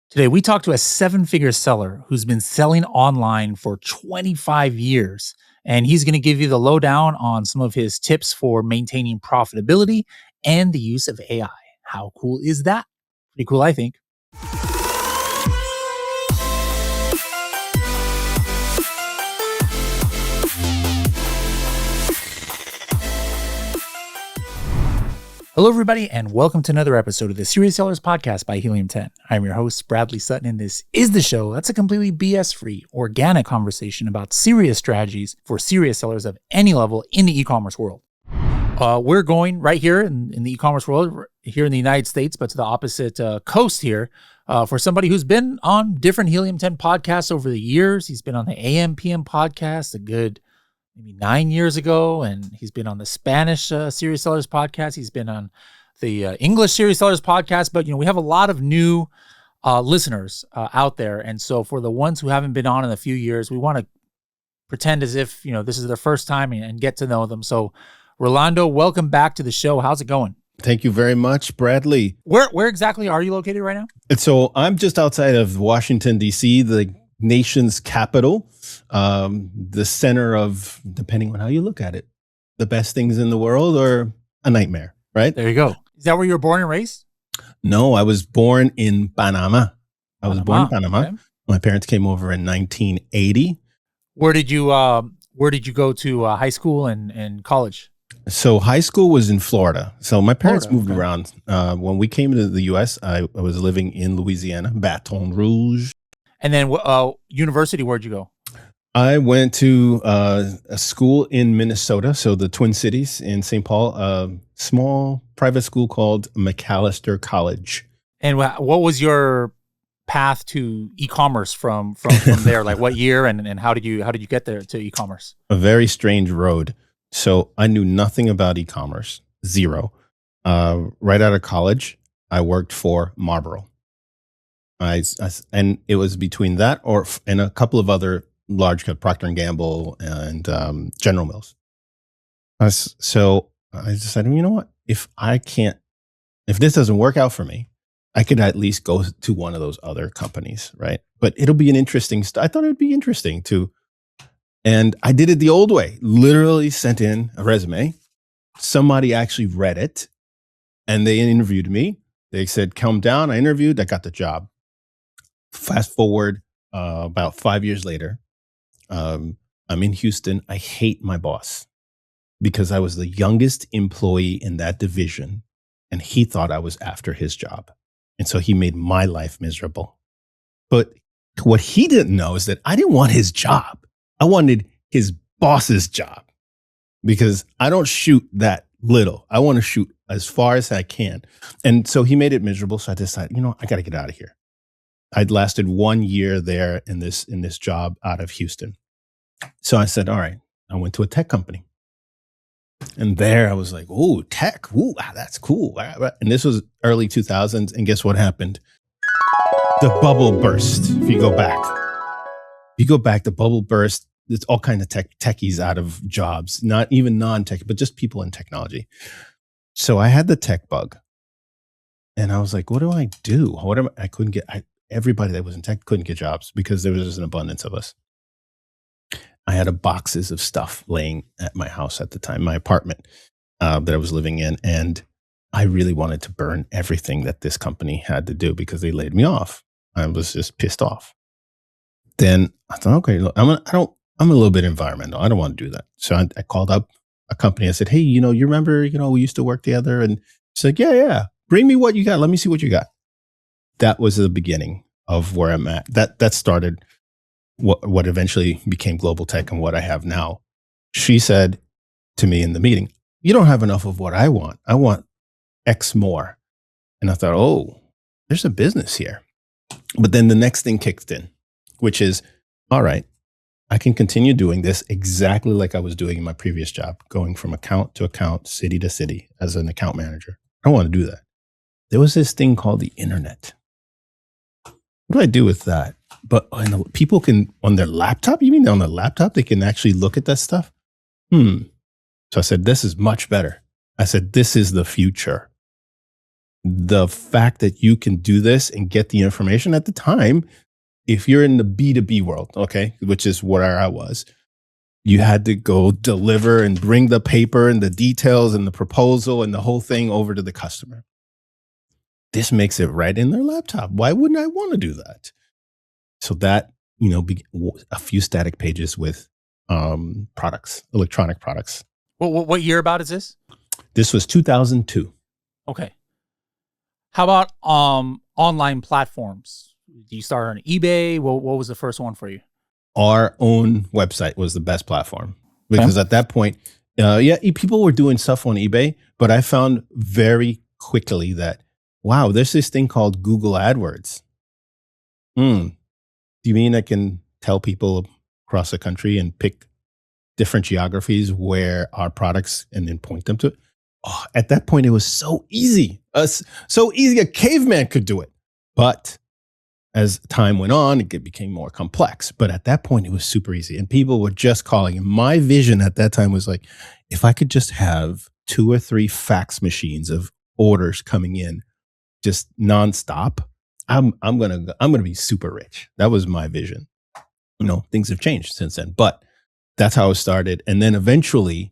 Today, we talked to a seven-figure seller who's been selling online for 25 years, and he's going to give you the lowdown on some of his tips for maintaining profitability and the use of AI. How cool is that? Pretty cool, I think. Hello, everybody, and welcome to another episode of the Serious Sellers Podcast by Helium 10. I'm your host, Bradley Sutton, and this is the show that's a completely BS-free, organic conversation about serious strategies for serious sellers of any level in the e-commerce world. We're going right here in the e-commerce world, here in the United States, but to the opposite coast here, for somebody who's been on different Helium 10 podcasts over the years. He's been on the AM/PM podcast a good maybe 9 years ago, and he's been on the Spanish Serious Sellers podcast. He's been on the English Serious Sellers podcast, but we have a lot of new listeners out there, and so for the ones who haven't been on in a few years, we want to pretend as if this is their first time and get to know them. So, Rolando, welcome back to the show. How's it going? Thank you very much, Bradley. Where exactly are you located right now? And so I'm just outside of Washington, D.C., the nation's capital, the center of, depending on how you look at it, the best things in the world or a nightmare, right? There you go. Is that where you were born and raised? No, I was born in Panama. I was born in Panama. Okay. My parents came over in 1980. Where did you go to high school and college? So high school was in Florida. So my parents Florida, moved around. When we came to the U.S., I was living in Louisiana, Baton Rouge. And then university, where'd you go? I went to a school in Minnesota, so the Twin Cities in St. Paul, a small private school called McAllister College. And what was your path to e-commerce from there? Like what year and how did you get there to e-commerce? A very strange road. So I knew nothing about e-commerce, zero. Right out of college, I worked for Marlboro. And it was between that and a couple of other large, Procter & Gamble and General Mills. So I decided, you know what? If this doesn't work out for me, I could at least go to one of those other companies, right? But it'll be an interesting, I thought it would be interesting to, and I did it the old way, literally sent in a resume. Somebody actually read it and they interviewed me. They said, come down. I interviewed, I got the job. Fast forward about 5 years later, I'm in Houston. I hate my boss because I was the youngest employee in that division and he thought I was after his job. And so he made my life miserable. But what he didn't know is that I didn't want his job. I wanted his boss's job because I don't shoot that little. I want to shoot as far as I can. And so he made it miserable. So I decided, I got to get out of here. I'd lasted 1 year there in this job out of Houston. So I said, all right, I went to a tech company. And there I was like, oh, tech. Ooh, that's cool. And this was early 2000s. And guess what happened? The bubble burst. If you go back, the bubble burst. There's all kinds of techies out of jobs, not even non-tech, but just people in technology. So I had the tech bug. And I was like, what do I do? I couldn't get... Everybody that was in tech couldn't get jobs because there was just an abundance of us. I had boxes of stuff laying at my house at the time, my apartment that I was living in. And I really wanted to burn everything that this company had to do because they laid me off. I was just pissed off. Then I thought, okay, look, I'm a little bit environmental. I don't want to do that. So I called up a company. I said, hey, you remember, we used to work together. And she's like, yeah. Bring me what you got. Let me see what you got. That was the beginning of where I'm at. That started what eventually became Global Tech and what I have now. She said to me in the meeting, you don't have enough of what I want. I want X more. And I thought, oh, there's a business here. But then the next thing kicked in, which is, all right, I can continue doing this exactly like I was doing in my previous job, going from account to account, city to city as an account manager. I don't want to do that. There was this thing called the internet. What do I do with that? But people can, on their laptop, you mean on their laptop, they can actually look at that stuff? So I said, this is much better. I said, this is the future. the fact that you can do this and get the information at the time, if you're in the B2B world, okay, which is where I was, you had to go deliver and bring the paper and the details and the proposal and the whole thing over to the customer. This makes it right in their laptop. Why wouldn't I want to do that? So that, a few static pages with products, electronic products. What year about is this? This was 2002. Okay. How about online platforms? Do you start on eBay? What was the first one for you? Our own website was the best platform because at that point, people were doing stuff on eBay, but I found very quickly that, wow, there's this thing called Google AdWords. Do you mean I can tell people across the country and pick different geographies where our products and then point them to it? Oh, at that point, it was so easy. So easy a caveman could do it. But as time went on, it became more complex. But at that point, it was super easy. And people were just calling. And my vision at that time was like, if I could just have 2 or 3 fax machines of orders coming in just nonstop, I'm gonna be super rich. That was my vision. Things have changed since then. But that's how it started. And then eventually,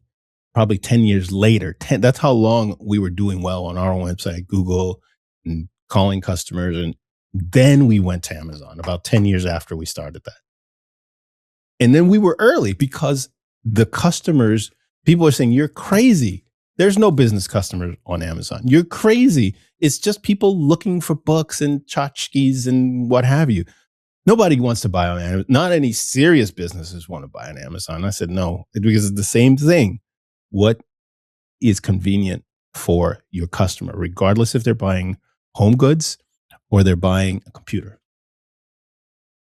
probably 10 years later, that's how long we were doing well on our own website, Google, and calling customers. And then we went to Amazon about 10 years after we started that. And then we were early because the customers, people are saying, you're crazy. There's no business customers on Amazon. You're crazy. It's just people looking for books and tchotchkes and what have you. Nobody wants to buy on Amazon. Not any serious businesses want to buy on Amazon. I said, no, because it's the same thing. What is convenient for your customer, regardless if they're buying home goods or they're buying a computer?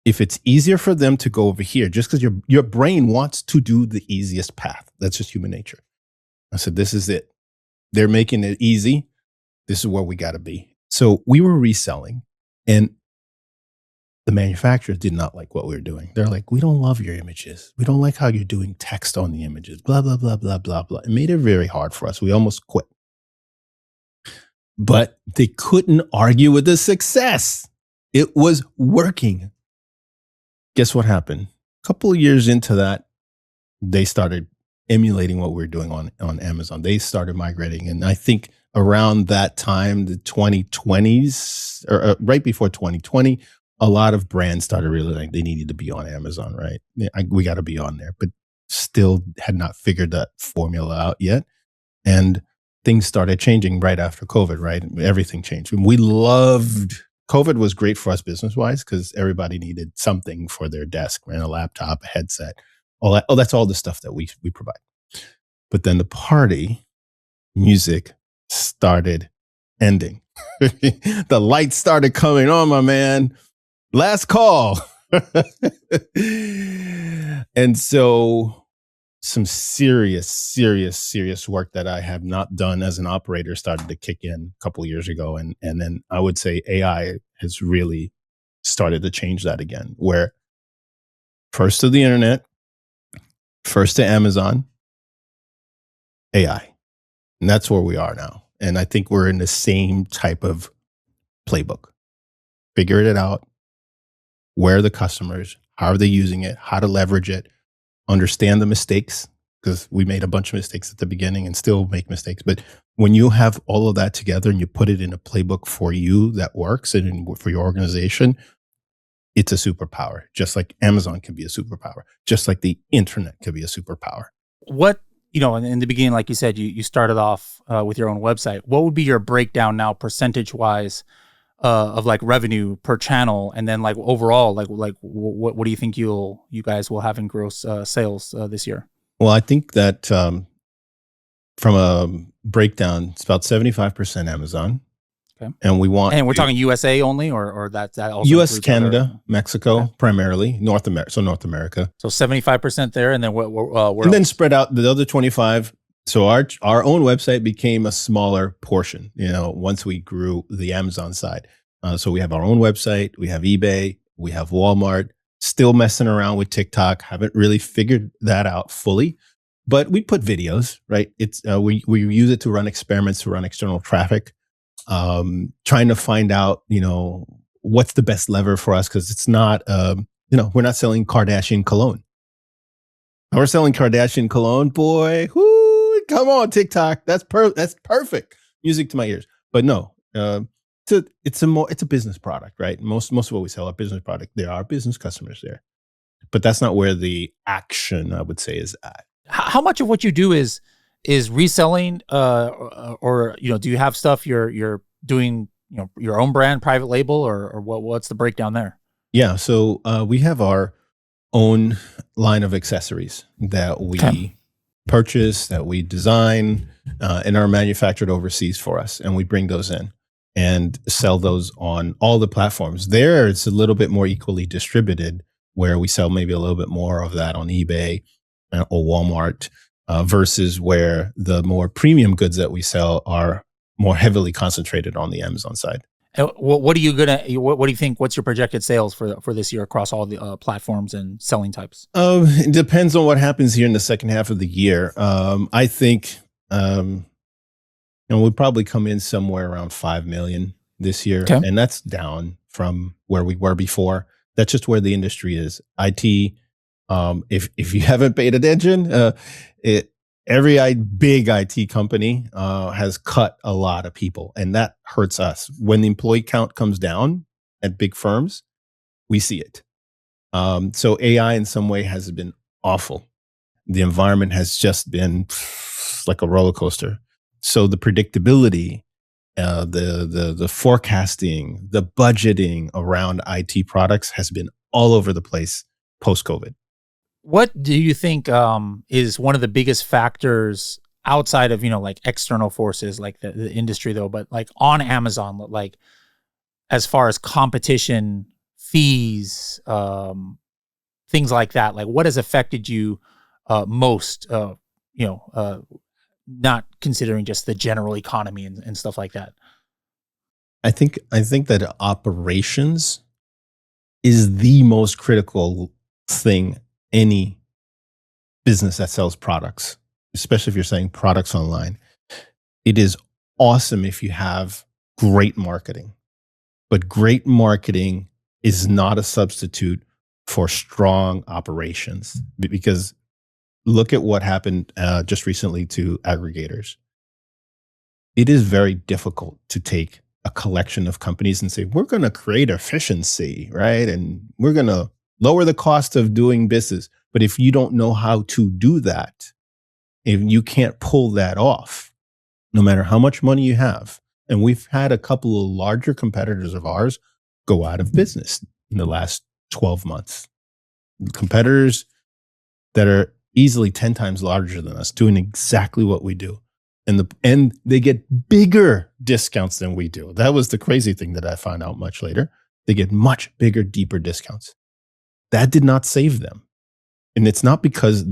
If it's easier for them to go over here, just because your brain wants to do the easiest path. That's just human nature. I said, this is it. They're making it easy. This is where we got to be. So we were reselling, and the manufacturers did not like what we were doing. They're like, we don't love your images. We don't like how you're doing text on the images, blah, blah, blah, blah, blah, blah. It made it very hard for us. We almost quit. But they couldn't argue with the success. It was working. Guess what happened? A couple of years into that, they started emulating what we were doing on Amazon. They started migrating. And I think around that time, the 2020s, or right before 2020, a lot of brands started realizing they needed to be on Amazon, right? We got to be on there, but still had not figured that formula out yet. And things started changing right after COVID, right? Everything changed. And COVID was great for us business-wise because everybody needed something for their desk, right? A laptop, a headset, all that. Oh, that's all the stuff that we provide. But then the party music started ending. The lights started coming on, my man. Last call. And so some serious work that I have not done as an operator started to kick in a couple of years ago. And then I would say AI has really started to change that again, where first to the internet, first to Amazon, AI. And that's where we are now. And I think we're in the same type of playbook. Figure it out. Where are the customers? How are they using it? How to leverage it? Understand the mistakes, because we made a bunch of mistakes at the beginning and still make mistakes. But when you have all of that together and you put it in a playbook for you that works and for your organization, it's a superpower. Just like Amazon can be a superpower. Just like the internet can be a superpower. What, in the beginning, like you said, you started off with your own website. What would be your breakdown now, percentage-wise, of like revenue per channel, and then like overall, like what do you think you guys will have in gross sales this year? Well, I think that from a breakdown, it's about 75% Amazon. Okay. And we're talking USA only, or that also US, Canada, Mexico, primarily North America. So 75% there, and then and then spread out the other 25. So our own website became a smaller portion, once we grew the Amazon side. So we have our own website, we have eBay, we have Walmart, still messing around with TikTok, haven't really figured that out fully, but we put videos, right? It's we use it to run experiments, to run external traffic. trying to find out, what's the best lever for us. Cause it's not, we're not selling Kardashian cologne. We're selling Kardashian cologne, boy. Whoo, come on, TikTok. That's perfect music to my ears. But no, it's a business product, right? Most of what we sell are business product. There are business customers there, but that's not where the action, I would say, is at. How much of what you do is reselling, or do you have stuff you're doing, your own brand, private label, or what's the breakdown there? Yeah, so we have our own line of accessories that we purchase, that we design, and are manufactured overseas for us, and we bring those in and sell those on all the platforms. There, it's a little bit more equally distributed, where we sell maybe a little bit more of that on eBay or Walmart, versus where the more premium goods that we sell are more heavily concentrated on the Amazon side. What are you what do you think? What's your projected sales for this year across all the platforms and selling types? It depends on what happens here in the second half of the year. I think we'll probably come in somewhere around 5 million this year, and that's down from where we were before. That's just where the industry is. IT. If you haven't paid attention, every big IT company has cut a lot of people, and that hurts us. When the employee count comes down at big firms, we see it. So AI in some way has been awful. The environment has just been like a roller coaster. So the predictability, the forecasting, the budgeting around IT products has been all over the place post-COVID. What do you think is one of the biggest factors outside of, like external forces, like the industry though, but like on Amazon, like as far as competition, fees, things like that, like what has affected you most, not considering just the general economy and stuff like that? I think that operations is the most critical thing any business that sells products, especially if you're selling products online. It is awesome if you have great marketing, but great marketing is not a substitute for strong operations, because look at what happened just recently to aggregators. It is very difficult to take a collection of companies and say, we're going to create efficiency, right? And we're going to lower the cost of doing business. But if you don't know how to do that, if you can't pull that off, no matter how much money you have, and we've had a couple of larger competitors of ours go out of business in the last 12 months. Competitors that are easily 10 times larger than us doing exactly what we do. And they get bigger discounts than we do. That was the crazy thing that I found out much later. They get much bigger, deeper discounts. That did not save them. And it's not because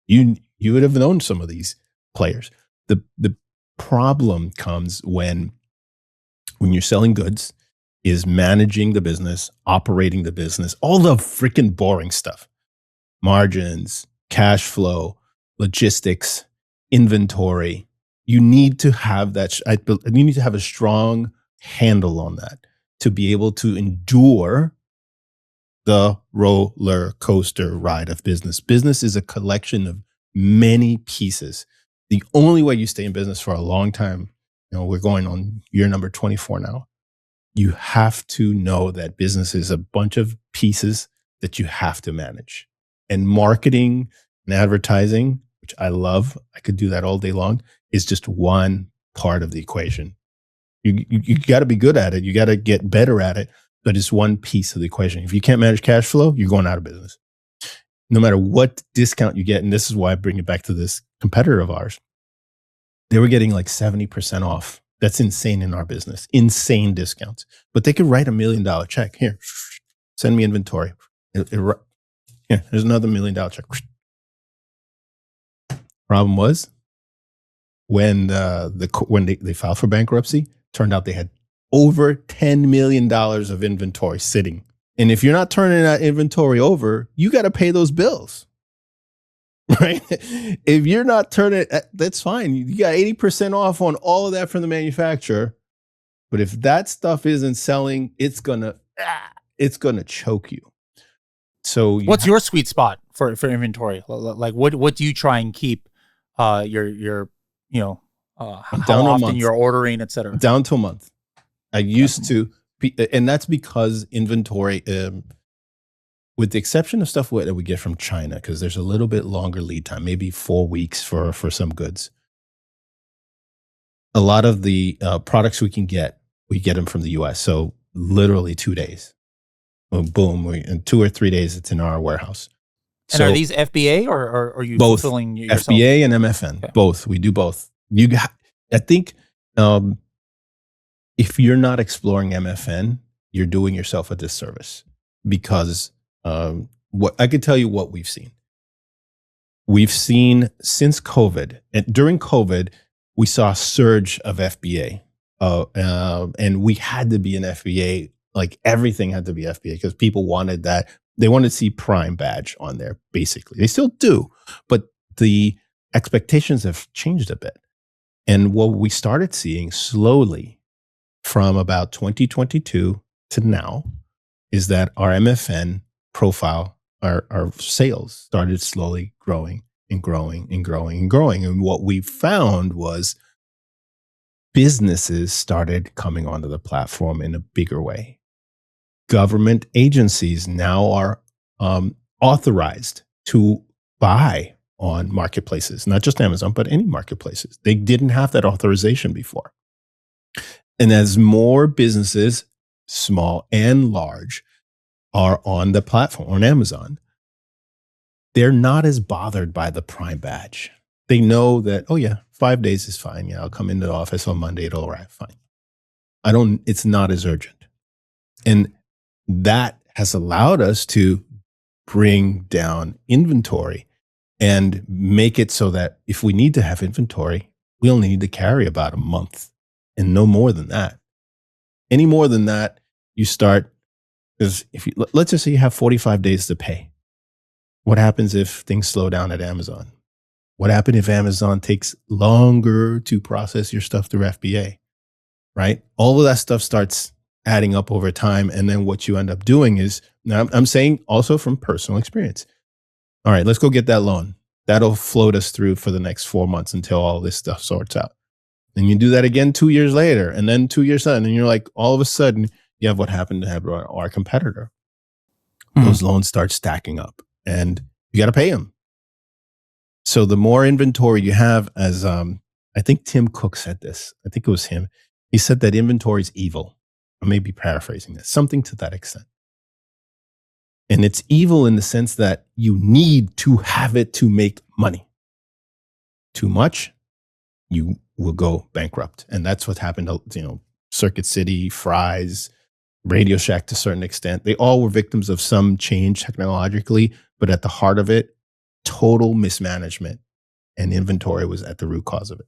you would have known some of these players. The problem comes when you're selling goods, is managing the business, operating the business, all the freaking boring stuff. Margins, cash flow, logistics, inventory. You need to have that. You need to have a strong handle on that to be able to endure the roller coaster ride of business. Business is a collection of many pieces. The only way you stay in business for a long time, we're going on year number 24 now. You have to know that business is a bunch of pieces that you have to manage. And marketing and advertising, which I love, I could do that all day long, is just one part of the equation. You got to be good at it. You got to get better at it, but it's one piece of the equation. If you can't manage cash flow, you're going out of business. No matter what discount you get, and this is why I bring it back to this competitor of ours, they were getting like 70% off. That's insane in our business. Insane discounts. But they could write $1 million check. Here, send me inventory. Here, there's another $1 million check. Problem was, when they filed for bankruptcy, turned out they had over $10 million of inventory sitting. And if you're not turning that inventory over, you got to pay those bills. right? If you're not turning, that's fine. You got 80% off on all of that from the manufacturer. But if that stuff isn't selling, it's gonna choke you. So What's your sweet spot for inventory? Like what do you try and keep your you know how down to a often month, you're ordering, etc. down to a month. I used to, and that's because inventory, with the exception of stuff that we get from China, because there's a little bit longer lead time, maybe 4 weeks for some goods. A lot of the products we get them from the US. So literally 2 days. Boom. In 2 or 3 days, it's in our warehouse. And are these FBA or are you both fulfilling yourself? FBA and MFN, okay. Both. We do both. I think if you're not exploring MFN, you're doing yourself a disservice, because what I could tell you what we've seen. We've seen since COVID, and during COVID, we saw a surge of FBA, and we had to be an FBA. Like everything had to be FBA because people wanted that. They wanted to see Prime badge on there, basically. They still do, but the expectations have changed a bit. And what we started seeing slowly from about 2022 to now is that our MFN profile, our sales started slowly growing and growing and growing and growing. And what we found was businesses started coming onto the platform in a bigger way. Government agencies now are authorized to buy on marketplaces, not just Amazon, but any marketplaces. They didn't have that authorization before. And as more businesses, small and large, are on the platform, on Amazon, they're not as bothered by the Prime badge. They know that, oh yeah, 5 days is fine. Yeah, I'll come into the office on Monday, it'll arrive, fine. It's not as urgent. And that has allowed us to bring down inventory and make it so that if we need to have inventory, we only need to carry about a month and no more than that. Any more than that, you start, because let's just say you have 45 days to pay. What happens if things slow down at Amazon? What happens if Amazon takes longer to process your stuff through FBA, right? All of that stuff starts adding up over time. And then what you end up doing is, now I'm saying also from personal experience. All right, let's go get that loan. That'll float us through for the next 4 months until all this stuff sorts out. And you do that again 2 years later, and then 2 years later, and you're like, all of a sudden, you have what happened to have our competitor. Mm-hmm. Those loans start stacking up, and you got to pay them. So the more inventory you have, as I think Tim Cook said this, I think it was him. He said that inventory is evil. I may be paraphrasing this, something to that extent. And it's evil in the sense that you need to have it to make money. Too much, you will go bankrupt. And that's what happened to, Circuit City, Fry's, Radio Shack to a certain extent. They all were victims of some change technologically, but at the heart of it, total mismanagement, and inventory was at the root cause of it.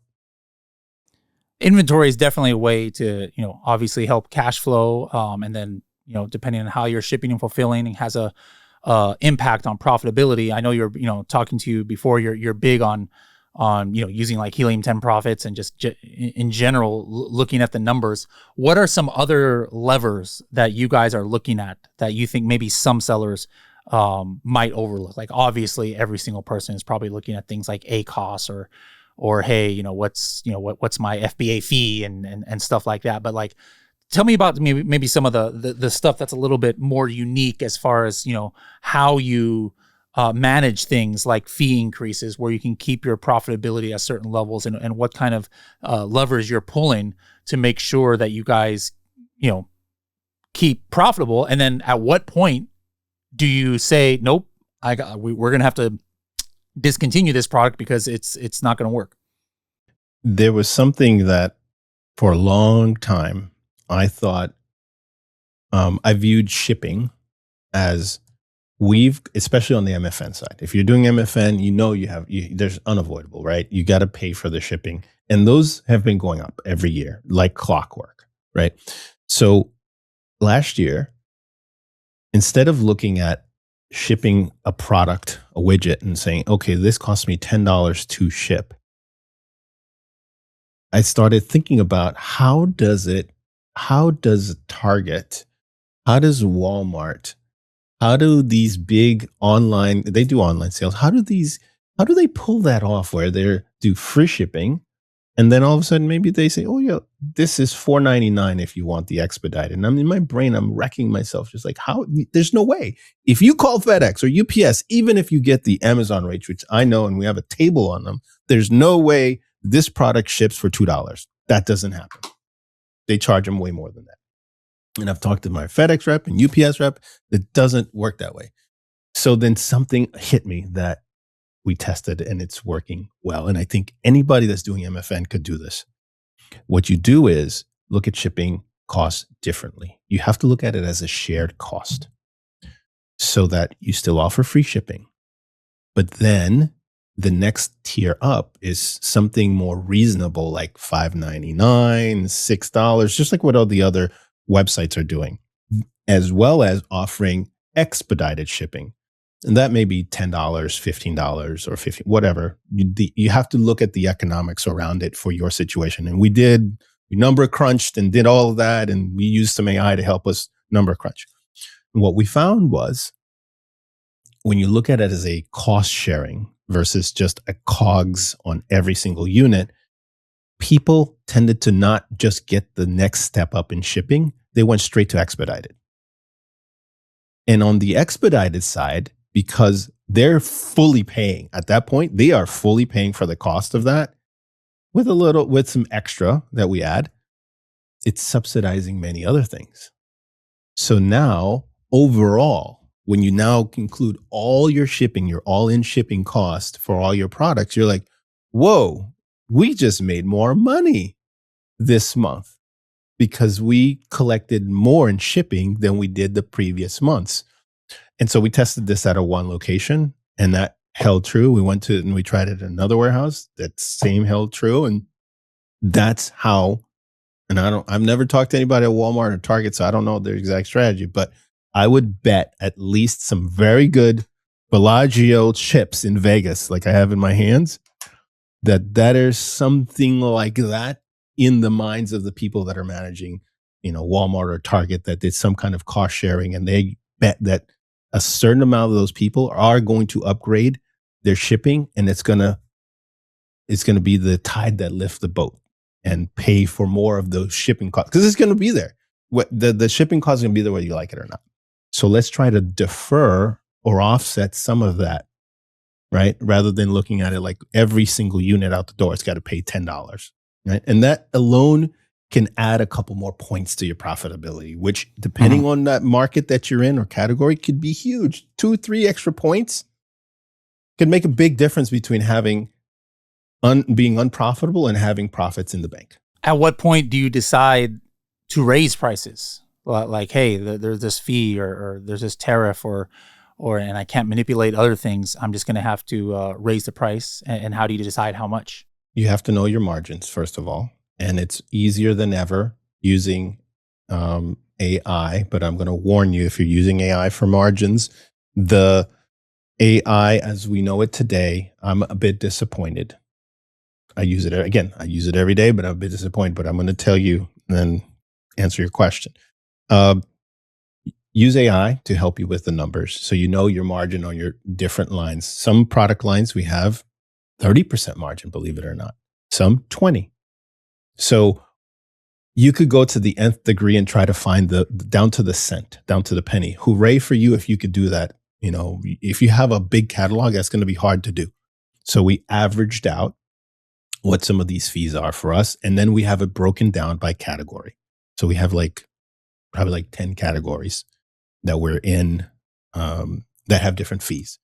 Inventory is definitely a way to, obviously help cash flow. And then, depending on how you're shipping and fulfilling, it has a impact on profitability. I know you're, talking to you before, you're big on, using like Helium 10 profits and just in general, looking at the numbers. What are some other levers that you guys are looking at that you think maybe some sellers might overlook? Like obviously every single person is probably looking at things like ACOS or hey, what's my FBA fee and stuff like that. But like, tell me about maybe some of the stuff that's a little bit more unique as far as, how you manage things like fee increases where you can keep your profitability at certain levels and what kind of levers you're pulling to make sure that you guys, keep profitable. And then at what point do you say, nope, we're going to have to discontinue this product because it's not going to work? There was something that for a long time I thought, I viewed shipping as especially on the MFN side. If you're doing MFN, there's unavoidable, right? You got to pay for the shipping, and those have been going up every year like clockwork, right? So last year, instead of looking at shipping a product, a widget, and saying, okay, this costs me $10 to ship, I started thinking about how does Target, how does Walmart, how do these big online, they do online sales, how do they pull that off where they do free shipping? And then all of a sudden, maybe they say, "Oh yeah, this is $4.99 if you want the expedited." And I'm in my brain, I'm wrecking myself, just like, how? There's no way. If you call FedEx or UPS, even if you get the Amazon rates, which I know, and we have a table on them, there's no way this product ships for $2. That doesn't happen. They charge them way more than that. And I've talked to my FedEx rep and UPS rep. It doesn't work that way. So then something hit me that we tested and it's working well. And I think anybody that's doing MFN could do this. What you do is look at shipping costs differently. You have to look at it as a shared cost so that you still offer free shipping. But then the next tier up is something more reasonable, like $5.99, $6, just like what all the other websites are doing, as well as offering expedited shipping. And that may be $10, $15, or $50, whatever. You have to look at the economics around it for your situation. And we number crunched and did all of that. And we used some AI to help us number crunch. And what we found was when you look at it as a cost sharing versus just a COGS on every single unit, people tended to not just get the next step up in shipping. They went straight to expedited. And on the expedited side, because they're fully paying at that point, they are fully paying for the cost of that with some extra that we add. It's subsidizing many other things. So now overall, when you now include all your shipping, your all-in shipping cost for all your products, you're like, whoa, we just made more money this month because we collected more in shipping than we did the previous months. And so we tested this at one location and that held true. We went to and we tried it at another warehouse. That same held true. And that's how, and I've never talked to anybody at Walmart or Target, so I don't know their exact strategy, but I would bet at least some very good Bellagio chips in Vegas, like I have in my hands, that is something like that in the minds of the people that are managing, Walmart or Target, that did some kind of cost sharing, and they bet that a certain amount of those people are going to upgrade their shipping, and it's gonna be the tide that lifts the boat and pay for more of those shipping costs because it's going to be there. The shipping costs are going to be there whether you like it or not. So let's try to defer or offset some of that, right? Rather than looking at it like every single unit out the door, it's got to pay $10, right? And that alone can add a couple more points to your profitability, which depending on that market that you're in or category could be huge. 2-3 extra points could make a big difference between being unprofitable and having profits in the bank. At what point do you decide to raise prices? Like, hey, there's this fee or there's this tariff or and I can't manipulate other things. I'm just going to have to raise the price. And how do you decide how much? You have to know your margins, first of all. And it's easier than ever using AI. But I'm going to warn you, if you're using AI for margins, the AI as we know it today, I'm a bit disappointed. I use it every day, but I'm a bit disappointed. But I'm going to tell you and then answer your question. Use AI to help you with the numbers. So you know your margin on your different lines. Some product lines we have 30% margin, believe it or not. Some 20. So you could go to the nth degree and try to find the down to the cent, down to the penny. Hooray for you if you could do that. If you have a big catalog, that's going to be hard to do. So we averaged out what some of these fees are for us. And then we have it broken down by category. So we have probably 10 categories that we're in that have different fees.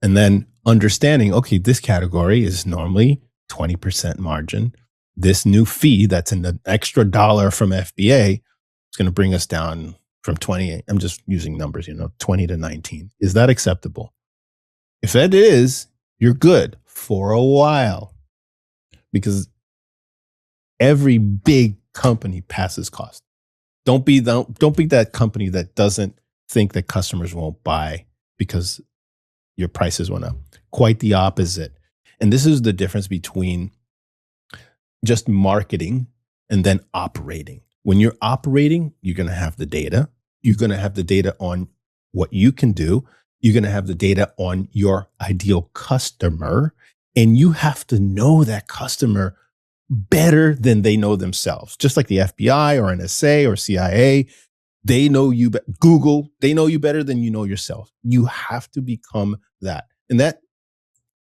And then understanding, okay, this category is normally 20% margin. This new fee that's an extra dollar from FBA is going to bring us down from 20. I'm just using numbers, 20 to 19. Is that acceptable? If that is, you're good for a while because every big company passes cost. Don't be that company that doesn't think that customers won't buy because your prices went up. Quite the opposite. And this is the difference between just marketing and then operating. When you're operating, you're going to have the data. You're going to have the data on what you can do. You're going to have the data on your ideal customer. And you have to know that customer better than they know themselves. Just like the FBI or NSA or CIA, they know you, Google, they know you better than you know yourself. You have to become that. And that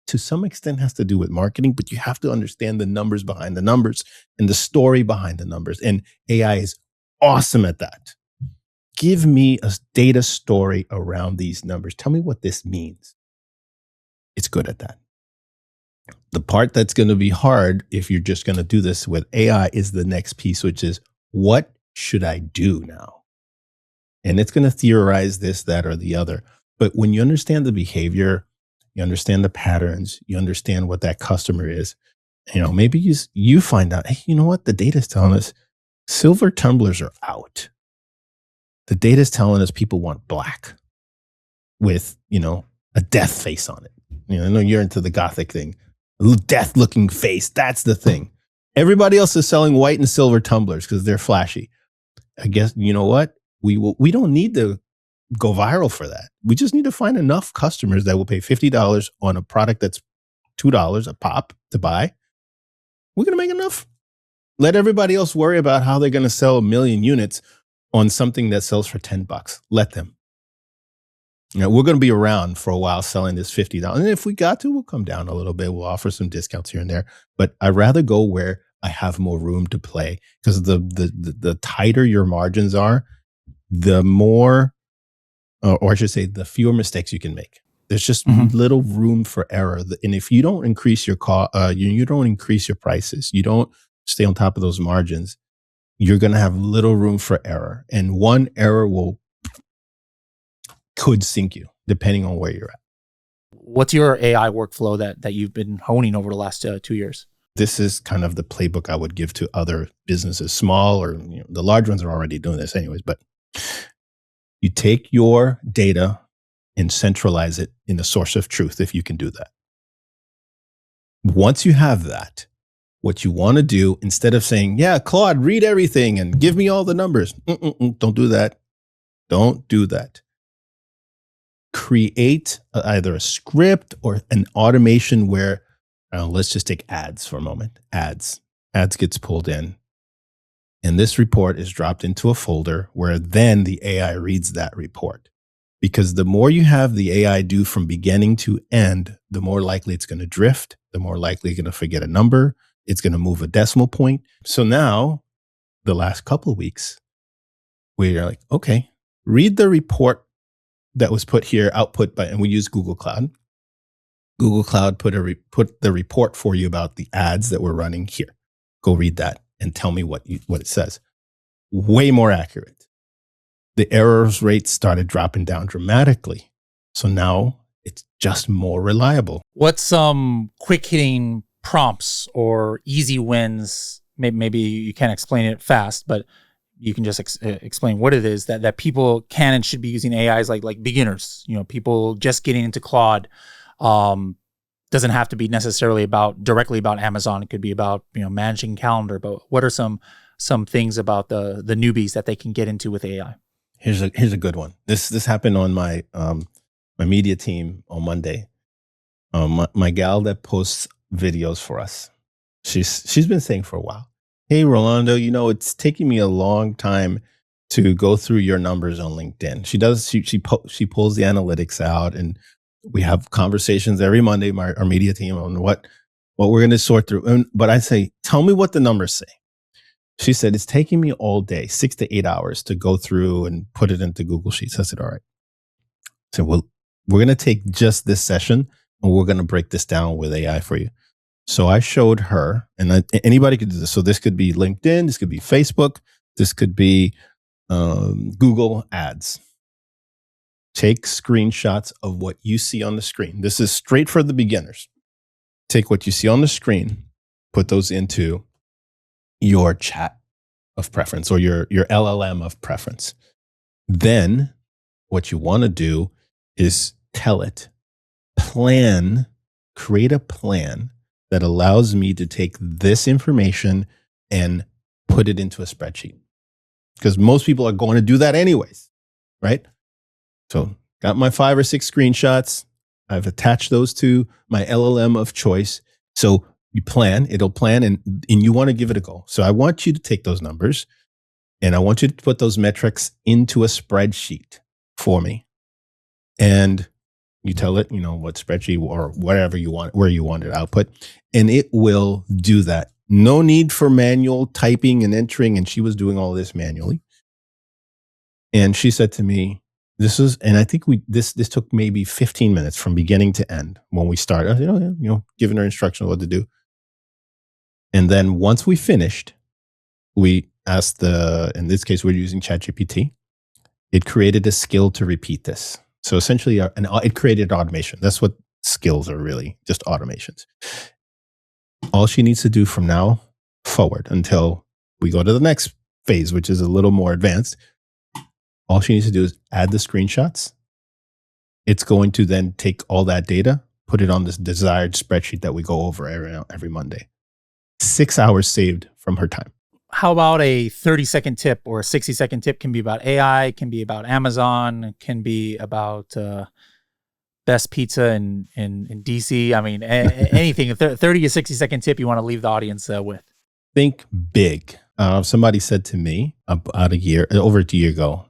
to some extent has to do with marketing, but you have to understand the numbers behind the numbers and the story behind the numbers. And AI is awesome at that. Give me a data story around these numbers. Tell me what this means. It's good at that. The part that's going to be hard if you're just going to do this with AI is the next piece, which is what should I do now? And it's going to theorize this, that, or the other. But when you understand the behavior, you understand the patterns, you understand what that customer is, maybe you find out, hey, you know what? The data is telling us silver tumblers are out. The data is telling us people want black with, a death face on it. I know you're into the Gothic thing. Death looking face. That's the thing. Everybody else is selling white and silver tumblers because they're flashy. I guess, you know what? We don't need to go viral for that. We just need to find enough customers that will pay $50 on a product that's $2 a pop to buy. We're going to make enough. Let everybody else worry about how they're going to sell 1 million units on something that sells for $10. Let them. We're going to be around for a while selling this $50. And if we got to, we'll come down a little bit. We'll offer some discounts here and there. But I'd rather go where I have more room to play, because the tighter your margins are, the more, or I should say, the fewer mistakes you can make. There's just little room for error. And if you don't increase your you don't increase your prices, you don't stay on top of those margins, you're going to have little room for error. And one error could sink you, depending on where you're at. What's your AI workflow that you've been honing over the last 2 years? This is kind of the playbook I would give to other businesses, small or the large ones are already doing this anyways. But you take your data and centralize it in a source of truth, if you can do that. Once you have that, what you want to do, instead of saying, yeah, Claude, read everything and give me all the numbers. Don't do that. Don't do that. Create either a script or an automation where, let's just take ads for a moment. Ads gets pulled in. And this report is dropped into a folder where then the AI reads that report. Because the more you have the AI do from beginning to end, the more likely it's going to drift, the more likely it's going to forget a number, it's going to move a decimal point. So now, the last couple of weeks, we're like, okay, read the report that was put here, output by, and we use Google Cloud. Google Cloud put the report for you about the ads that we're running here. Go read that and tell me what it says. Way more accurate. The errors rate started dropping down dramatically. So now it's just more reliable. What's some quick hitting prompts or easy wins? Maybe you can't explain it fast, but you can just explain what it is that people can and should be using AIs like beginners. People just getting into Claude. Doesn't have to be necessarily directly about Amazon. It could be about managing calendar. But what are some things about the newbies that they can get into with AI? Here's a good one. This happened on my my media team on Monday. My gal that posts videos for us, she's been saying for a while, hey, Rolando, it's taking me a long time to go through your numbers on LinkedIn. She pulls the analytics out, and we have conversations every Monday, our media team, on what we're going to sort through. But I say, tell me what the numbers say. She said, it's taking me all day, 6 to 8 hours to go through and put it into Google Sheets. I said, all right. So we're going to take just this session and we're going to break this down with AI for you. So I showed her, and anybody could do this. So this could be LinkedIn, this could be Facebook, this could be Google Ads. Take screenshots of what you see on the screen. This is straight for the beginners. Take what you see on the screen, put those into your chat of preference or your LLM of preference. Then what you want to do is tell it, create a plan that allows me to take this information and put it into a spreadsheet. Because most people are going to do that anyways, right? So got my 5 or 6 screenshots. I've attached those to my LLM of choice. So it'll plan, and you want to give it a go. So I want you to take those numbers and I want you to put those metrics into a spreadsheet for me. And you tell it, what spreadsheet or whatever you want, where you want it output, and it will do that. No need for manual typing and entering. And she was doing all this manually. And she said to me, and I think this took maybe 15 minutes from beginning to end when we started, giving her instructions what to do. And then once we finished, we asked in this case, we're using ChatGPT. It created a skill to repeat this. So essentially, it created automation. That's what skills are really, just automations. All she needs to do from now forward until we go to the next phase, which is a little more advanced, all she needs to do is add the screenshots. It's going to then take all that data, put it on this desired spreadsheet that we go over every Monday. 6 hours saved from her time. How about a 30-second tip or a 60-second tip? Can be about AI, can be about Amazon, can be about best pizza in DC. I mean, anything. A 30 to 60-second tip you want to leave the audience with. Think big. Somebody said to me over a year ago,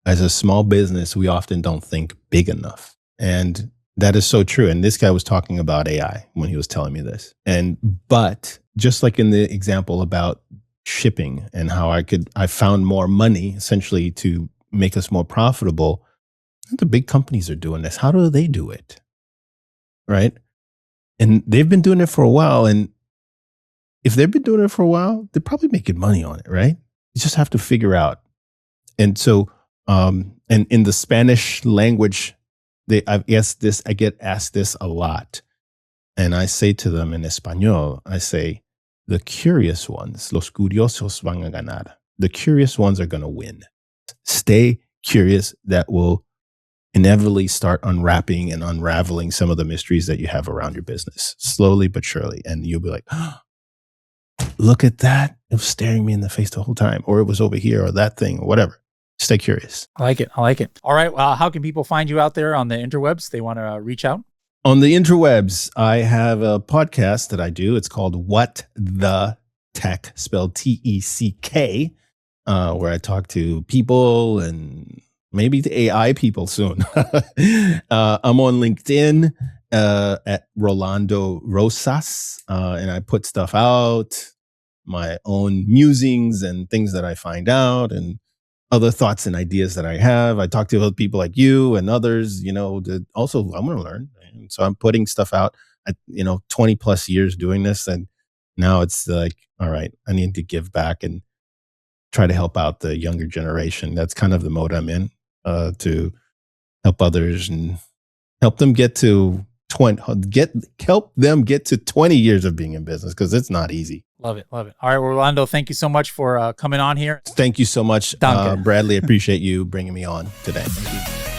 as a small business, we often don't think big enough. And that is so true. And this guy was talking about AI when he was telling me this. But just like in the example about shipping and how I found more money essentially to make us more profitable. The big companies are doing this. How do they do it? Right? And they've been doing it for a while. And if they've been doing it for a while, they're probably making money on it, right? You just have to figure out. And so, and in the Spanish language, I get asked this a lot. And I say to them in Espanol, I say, the curious ones, los curiosos van a ganar. The curious ones are going to win. Stay curious. That will inevitably start unwrapping and unraveling some of the mysteries that you have around your business, slowly but surely. And you'll be like, oh, look at that. It was staring me in the face the whole time, or it was over here, or that thing, or whatever. Stay curious. I like it. All right. How can people find you out there on the interwebs? They want to reach out? On the interwebs, I have a podcast that I do. It's called What the Tech, spelled TECK, where I talk to people and maybe the AI people soon. I'm on LinkedIn at Rolando Rosas, and I put stuff out, my own musings and things that I find out and other thoughts and ideas that I have. I talk to other people like you and others, also I'm going to learn. And so I'm putting stuff out at, 20 plus years doing this. And now it's like, all right, I need to give back and try to help out the younger generation. That's kind of the mode I'm in, to help others and help them get to 20 years of being in business, because it's not easy. Love it. All right, Rolando, thank you so much for coming on here. Thank you so much, Bradley. I appreciate you bringing me on today. Thank you.